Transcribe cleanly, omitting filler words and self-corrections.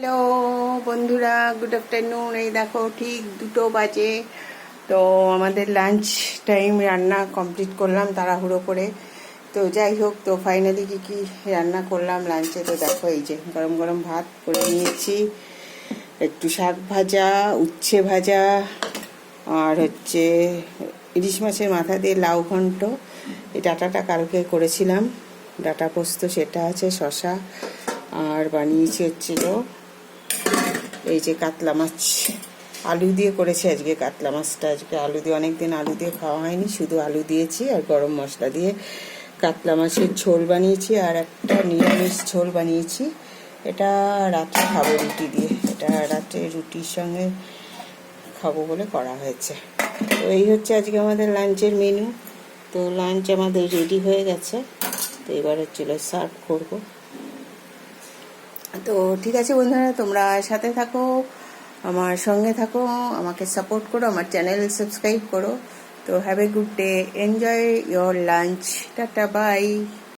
Hello বন্ধুরা, good afternoon. এই দেখো ঠিক 2টো বাজে। তো আমাদের লাঞ্চ টাইম রান্না কমপ্লিট করলাম তাড়াহুড়ো করে। তো যাই হোক, তো ফাইনালি কি রান্না করলাম লাঞ্চে, তো দেখো এই যে গরম গরম ভাত করে নিয়েছি, একটু শাক ভাজা, উচ্ছে ভাজা, আর হচ্ছে ইলিশ মাছের মাথা দিয়ে লাউ ঘন্ট। এই ডাঁটাটা কালকে করেছিলাম, ডাঁটা পোস্ত, সেটা আছে, শশা, আর বানিয়েছি হচ্ছিল এই যে কাতলা মাছ। আলু দিয়ে করেছি আজকে কাতলা মাছটা, আজকে আলু দিয়ে, অনেকদিন আলু দিয়ে খাওয়া হয়নি, শুধু আলু দিয়েছি আর গরম মশলা দিয়ে কাতলা মাছের ঝোল বানিয়েছি, আর একটা নিরামিষ ঝোল বানিয়েছি। এটা রাত্রে খাবো রুটি দিয়ে, এটা রাত্রে রুটির সঙ্গে খাবো বলে করা হয়েছে। তো এই হচ্ছে আজকে আমাদের লাঞ্চের মেনু। তো লাঞ্চ আমাদের রেডি হয়ে গেছে, তো এবার হচ্ছিল সার্ভ করবো। তো ঠিক আছে বন্ধুরা, তোমরা সাথে থাকো, আমার সঙ্গে থাকো, আমাকে সাপোর্ট করো, আমার চ্যানেল সাবস্ক্রাইব করো। তো have a good day, enjoy your lunch, tata, by.